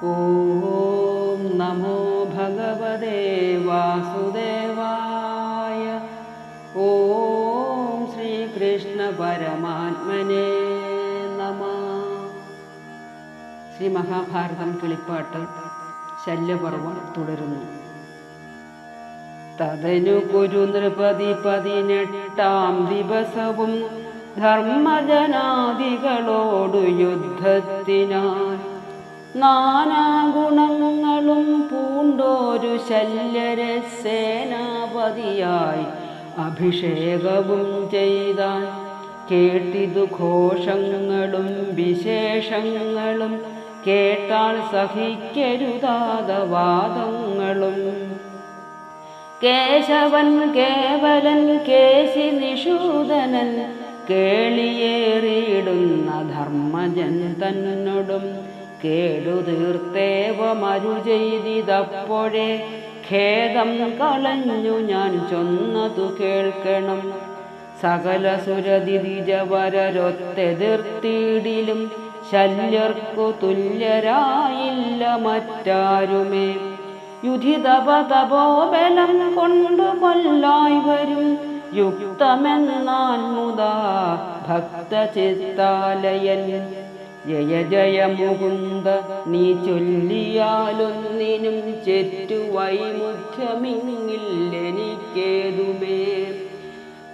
ഓം നമോ ഭഗവതേ വാസുദേവായ. ഓം ശ്രീകൃഷ്ണ പരമാത്മനേ നമഃ. ശ്രീ മഹാഭാരതം കിളിപ്പാട്ട് ശല്യപർവം തുടരുന്നു. തദനു കുരു നൃപതി 18-ാം ദിവസവും ധർമ്മജനാദികളോടു യുദ്ധത്തിനായി നാനാഗുണങ്ങളും പൂണ്ടോരു ശല്യരെ സേനാപതിയായി അഭിഷേകവും ചെയ്താൻ. കേട്ടിതു ഘോഷങ്ങളും വിശേഷങ്ങളും, കേട്ടാൽ സഹിക്കരുതാത വാദങ്ങളും. കേശവൻ കേവലൻ കേശി നിഷൂദനൻ കേളിയേറിയിടുന്ന ധർമ്മജൻ തന്നോടും കേടുതീർത്തേവമരു ചെയ്തിതപ്പോഴേ ഖേദം കളഞ്ഞു ഞാൻ ചൊന്നതു കേൾക്കണം. സകല സുരതിജവരൊത്തെതിർത്തിടിലും ശല്യർക്കു തുല്യരായില്ല മറ്റാരുമേ. യുധിതപതപോബലം കൊണ്ടു കൊല്ലായി വരും യുക്തമെന്നാൻ മുതാ ഭക്തചിത്താലയൻ. ജയ ജയ മുകുന്ദ നീ ചൊല്ലിയാലൊന്നിനും ചെറ്റുവൈമുഖ്യമിങ്ങില്ലെനിക്കേതുമേ.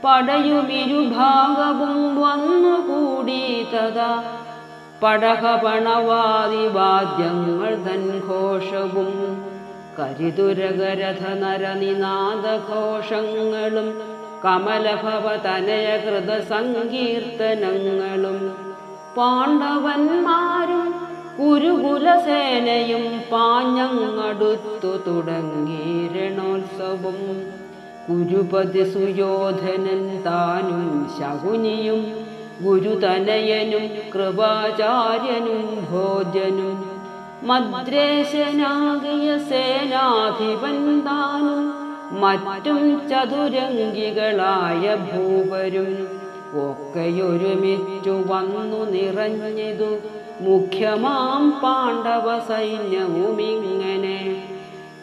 പടയുമിരുഭാഗവും വന്നുകൂടി തഥാ പടകപണവാദി വാദ്യങ്ങൾ തൻ ഘോഷവും കരിതുരകരഥ നരനിനാദഘോഷങ്ങളും കമലഭവതനയകൃത സങ്കീർത്തനങ്ങളും. പാണ്ഡവന്മാരും കുരുകുലസേനയും പാഞ്ഞങ്ങടുത്തു തുടങ്ങി രണോത്സവം. കുരുപതി സുയോധനൻ താനും ശകുനിയും ഗുരുതനയനും കൃപാചാര്യനും ഭോജനും മദ്രേശനാകിയ സേനാധിപൻ താനും മറ്റും ചതുരംഗികളായ ഭൂപരും ഒക്കെയൊരുമിച്ചു വന്നു നിറഞ്ഞിതു മുഖ്യമാം പാണ്ഡവ സൈന്യവുമിങ്ങനെ.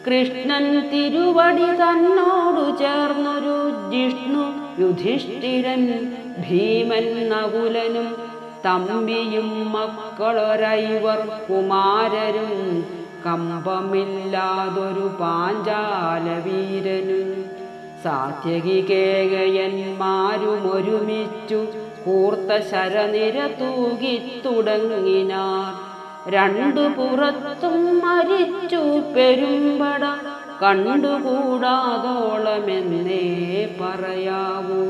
കൃഷ്ണൻ തിരുവടി തന്നോടു ചേർന്നൊരു ജിഷ്ണു യുധിഷ്ഠിരൻ ഭീമൻ നകുലനും തമ്പിയും മക്കളൊരൈവർ കുമാരരും കമ്പമില്ലാതൊരു പാഞ്ചാലവീരനും സാത്യകികേകയന്മാരുമൊരുമിച്ചു കൂർത്ത ശരനിര തൂകിത്തുടങ്ങിനാർ. രണ്ടു പുറത്തും മരിച്ചു പെരുമ്പട കണ്ടുകൂടാതോളമെന്നേ പറയാവൂ.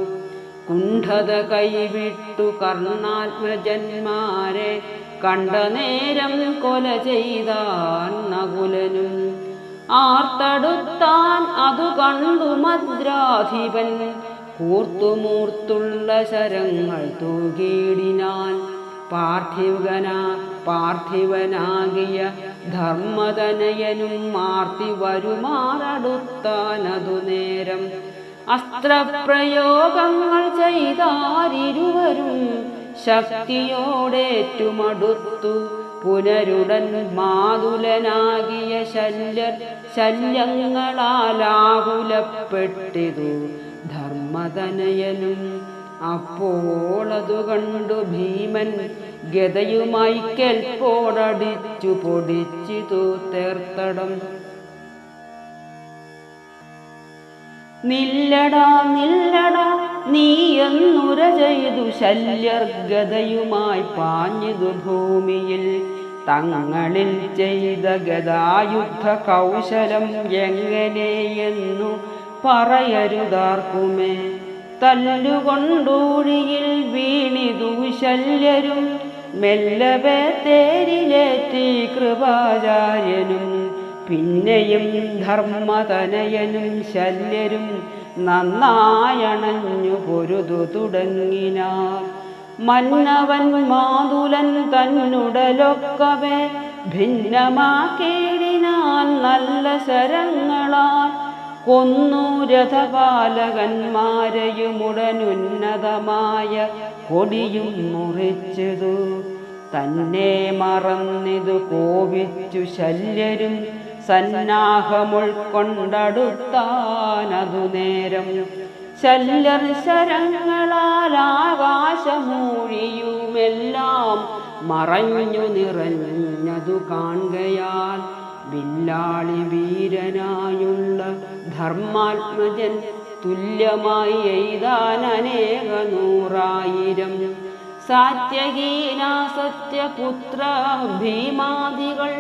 കുണ്ഠത കൈവിട്ടു കർണാത്മജന്മാരെ കണ്ട നേരം കൊല ചെയ്താൻ നകുലനും. ആർത്തടുത്താൻ അതു കണ്ടു മദ്രാധിപൻ കൂർത്തുമൂർത്തുള്ള ശരങ്ങൾ തൂകിടിനാൻ. പാർത്ഥിവനാകിയ ധർമ്മതനയനും മാർത്തി വരുമാറടുത്താനതു നേരം. അസ്ത്രപ്രയോഗങ്ങൾ ചെയ്താരിരുവരും ശക്തിയോടേറ്റുമടുത്തു. പുനരുടൻ മാതുലനാകിയ ശല്യങ്ങളാലാകുലപ്പെട്ടിതു ധർമ്മതനയനും. അപ്പോളതു കണ്ടു ഭീമൻ ഗദയുമായി കെൽപ്പോടടിച്ചു പൊടിച്ചിതു തേർത്തടം. നില്ലടാ നില്ലടാ നീ എന്നുര ചെയ്തു ശല്യർ ഗദയുമായി പാഞ്ഞിതു ഭൂമിയിൽ. തങ്ങളിൽ ചെയ്ത ഗദായുദ്ധ കൗശലം എങ്ങനെയെന്നു പറയരുതാർക്കുമേ. തല്ലുകൊണ്ടൂഴിയിൽ വീണിതു ശല്യരും മെല്ലവേ തേരിലേറ്റി കൃപാചാര്യനും. പിന്നെയും ധർമ്മതനയനും ശല്യരും നന്നായണഞ്ഞു പൊരുതു തുടങ്ങിനാർ. മന്നവൻ മാതുലൻ തന്നുടലൊക്കവേ ഭിന്നമാക്കിയിടിനാൻ നല്ല ശരങ്ങളാൽ. കൊന്നു രഥപാലകന്മാരെയുമുടനുന്നതമായ കൊടിയും മുറിച്ചതു. തന്നെ മറന്നിതു കോപിച്ചു ശല്യരും സന്നാഹമുൾക്കൊണ്ടടുത്താനതു നേരം. ശല്യർ ശരങ്ങളാൽ ആകാശമൂഴിയുമെല്ലാം മറഞ്ഞു നിറഞ്ഞതു കാണുകയാൽ വില്ലാളി വീരനായുള്ള ധർമാത്മജൻ തുല്യമായി എയ്താൻ അനേക നൂറായിരം. സാത്യകീനാ സത്യപുത്ര ഭീമാദികൾ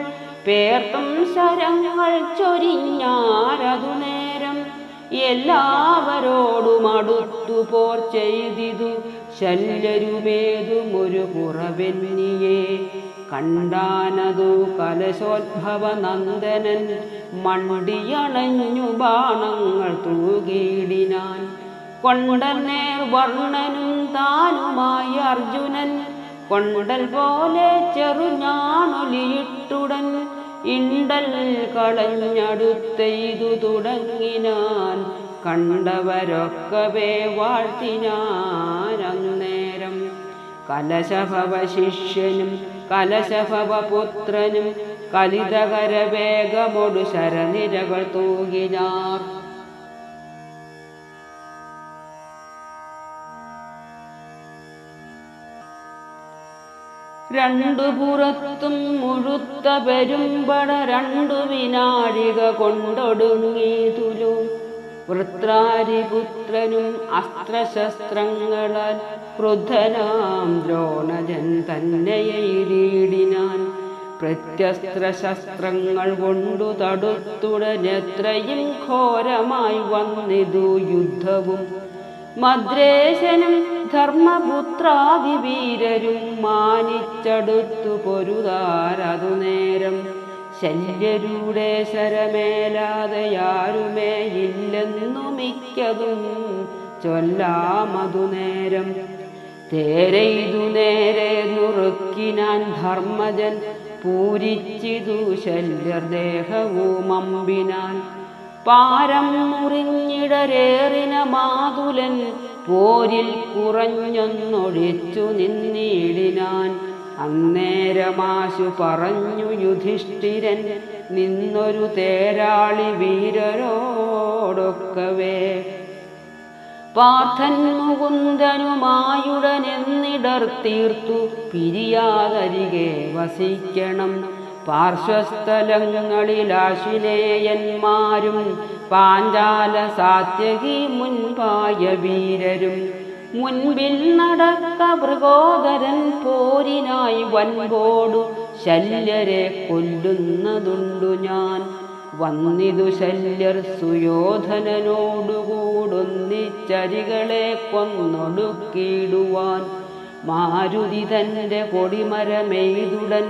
പേർത്തും ശരങ്ങൾ ചൊരിഞ്ഞാരതു നേരം. എല്ലാവരോടും അടുത്തു പോർ ചെയ്തിതു ശല്യരുമേതുമൊരു കുറവെന്നിയെ. കണ്ടാനതു കലശോദ്ഭവ നന്ദനൻ മണ്ടിയണഞ്ഞു ബാണങ്ങൾ തൂകിയിടിനാൻ. കൊണ്ടൽ നേർ വർണ്ണനും താനുമായി അർജുനൻ കൊണ്ടൽ പോലെ ചെറുഞാണൊലിയിട്ടുടൻ ഇണ്ടൽ കളഞ്ഞടുത്തെയ്തു തുടങ്ങിനാൻ. കണ്ടവരൊക്കവേ വാഴ്ത്തിനാൻ അന്നേരം. കലശഭവ ശിഷ്യനും കലശഭവ പുത്രനും കലിതകര വേഗമൊടു ശരനിരകൾ തൂകിനാർ. രണ്ടു പുറത്തും മുഴുത്ത പെരുമ്പട 2 വിനാഴിക കൊണ്ടൊടുങ്ങിതുലു. വൃത്രാരിപുത്രനും അസ്ത്രശസ്ത്രങ്ങളാൽ ക്രുദ്ധനാം ദ്രോണജൻ തന്നെയെയ്തിടിനാൻ. പ്രത്യസ്ത്രശസ്ത്രങ്ങൾ കൊണ്ടു തടുത്തുടനെത്രയും ഘോരമായി വന്നിതു യുദ്ധവും. മദ്രേശനും ധർമ്മപുത്രാദിവീരരും മാനിച്ചടുത്തു പൊരുതാരതു നേരം. ശല്യരുടെ ശരമേലാതെയാരുമേ ഇല്ലെന്നു മിക്കതും ചൊല്ലാമതു നേരം. തേരെയ്തു നേരെ നുറുക്കിനാൻ ധർമ്മജൻ പൂരിച്ചിതു ശല്യർ ദേഹവും അമ്പിനാൻ. പാരം മുറിഞ്ഞിടരേറിന മാതുലൻ പോരിൽ കുറഞ്ഞൊന്നൊഴിച്ചു നിന്നിടിനാൻ. അന്നേരമാശു പറഞ്ഞു യുധിഷ്ഠിരൻ നിന്നൊരു തേരാളി വീരരോടൊക്കവേ. പാർത്ഥൻ മുകുന്ദനുമായുടനെന്നിടർ തീർത്തു പിരിയാതരികെ വസിക്കണം. പാർശ്വസ്ഥലങ്ങളിൽ ആശിനേയന്മാരും പാഞ്ചാല സാത്യകി മുൻപായ വീരരും. മുൻപിൽ നടക്ക മൃഗോദരൻ പോരിനായി വൻപോടു ശല്യരെ കൊല്ലുന്നതുണ്ടു ഞാൻ. വന്നിതു ശല്യർ സുയോധനനോടുകൂടൊന്നിച്ചരികളെ കൊന്നൊടുക്കിയിടുവാൻ. മാരുതി തന്റെ കൊടിമരമെയ്തുടൻ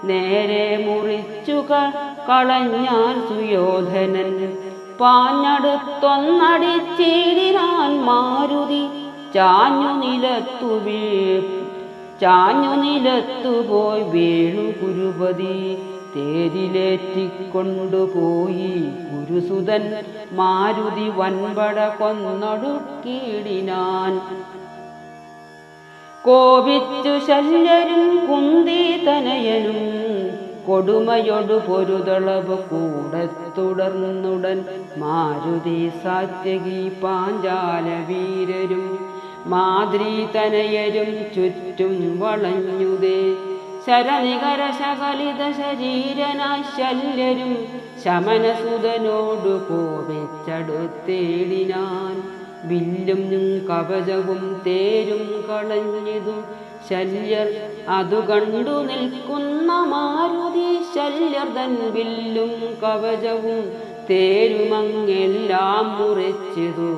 നേരെ മുറിച്ചു കളഞ്ഞാൻ സുയോധനൻ. പാഞ്ഞടുത്തൊന്നടിച്ചിടിനാൻ മാരുതി ചാഞ്ഞു നിലത്തുപോയി വീണു കുരുപതി. തേരിലേറ്റിക്കൊണ്ടുപോയി കുരുസുതൻ മാരുതി വൻപട കൊന്നൊടുക്കിയിടിനാൻ. കോപിച്ചു ശല്യരും കുന്തിതനയനും കൊടുമയൊടു പൊരുതളവ് കൂടെ തുടർന്നുടൻ മാരുതി സാത്യകി പാഞ്ചാല വീരരും മാദ്രീതനയരും ചുറ്റും വളഞ്ഞുതേ. ശരനികര ശകലിത ശരീരനായി ശല്യരും ശമനസുതനോടു കോപിച്ചടുത്തേടിനാൻ. വില്ലും കവചവും തേരും കളഞ്ഞിതു ശല്യർ അതു കണ്ടു നിൽക്കുന്ന മാരുതി. ശല്യർ തൻ വില്ലും കവചവും തേരുമങ്ങെല്ലാം മുറിച്ചിതു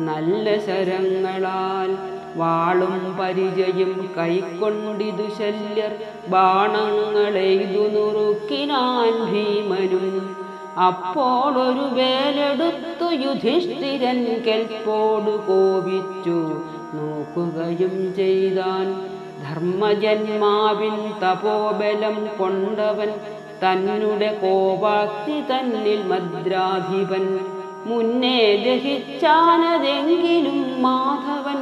നല്ല ശരങ്ങളാൽ. വാളും പരിചയും കൈക്കൊണ്ടിതു ശല്യർ ബാണങ്ങളെയ്തു നുറുക്കിനാൻ ഭീമനും. അപ്പോൾ ഒരു വേലെടുത്തു യുധിഷ്ഠിരൻ കെൽപ്പോടു കോപിച്ചു നോക്കുകയും ചെയ്താൻ. ധർമ്മജന്മാവിൻ തപോബലം കൊണ്ടവൻ തന്നുടെ കോപാക്തി തന്നിൽ മദ്രാധിപൻ. മുന്നേ ദഹിച്ചാനതെങ്കിലും മാധവൻ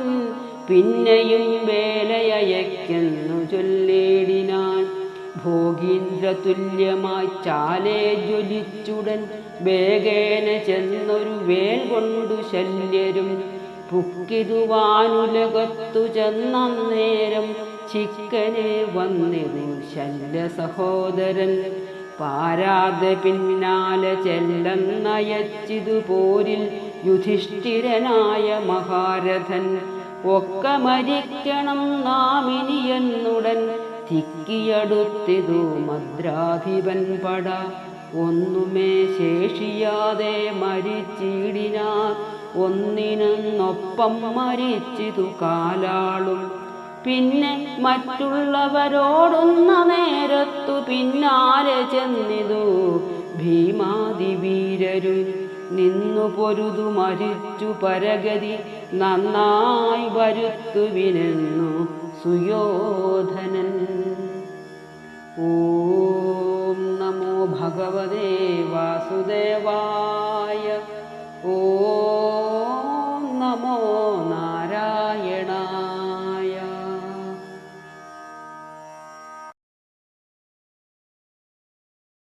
പിന്നെയും വേലയയക്കെന്നു ചൊല്ലിടിനാൻ. ഭോഗീന്ദ്രതുല്യമായി ചാലേ ജ്വലിച്ചുടൻ വേഗേന ചെന്നൊരു വേൽ കൊണ്ടു ശല്യരും പുക്കിതുവാനുലകത്തു ചെന്നേരം ചിക്കനെ വന്നിതു ശല്യ സഹോദരൻ. പാരാതെ പിന്നാലെ ചെല്ലെന്നയച്ചിതു പോരിൽ യുധിഷ്ഠിരനായ മഹാരഥൻ. ഒക്കെ മരിക്കണം നാമിനിയെന്നുടൻ തിക്കിയടുത്തിതു മദ്രാധിപൻ പട. ഒന്നുമേ ശേഷിയാതെ മരിച്ചിടിനാർ, ഒന്നിനൊപ്പം മരിച്ചിതു കാലാളും. പിന്നെ മറ്റുള്ളവരോടൊന്ന നേരത്തു പിന്നാലെ ചെന്നിതു ഭീമാതിവീരരും. നിന്നു പൊരുതു മരിച്ചു പരഗതി നന്നായി വരുത്തുവിനെന്നു സുയോധനൻ. ഓം നമോ ഭഗവതേ വാസുദേവായ. ഓം നമോ നാരായണായ.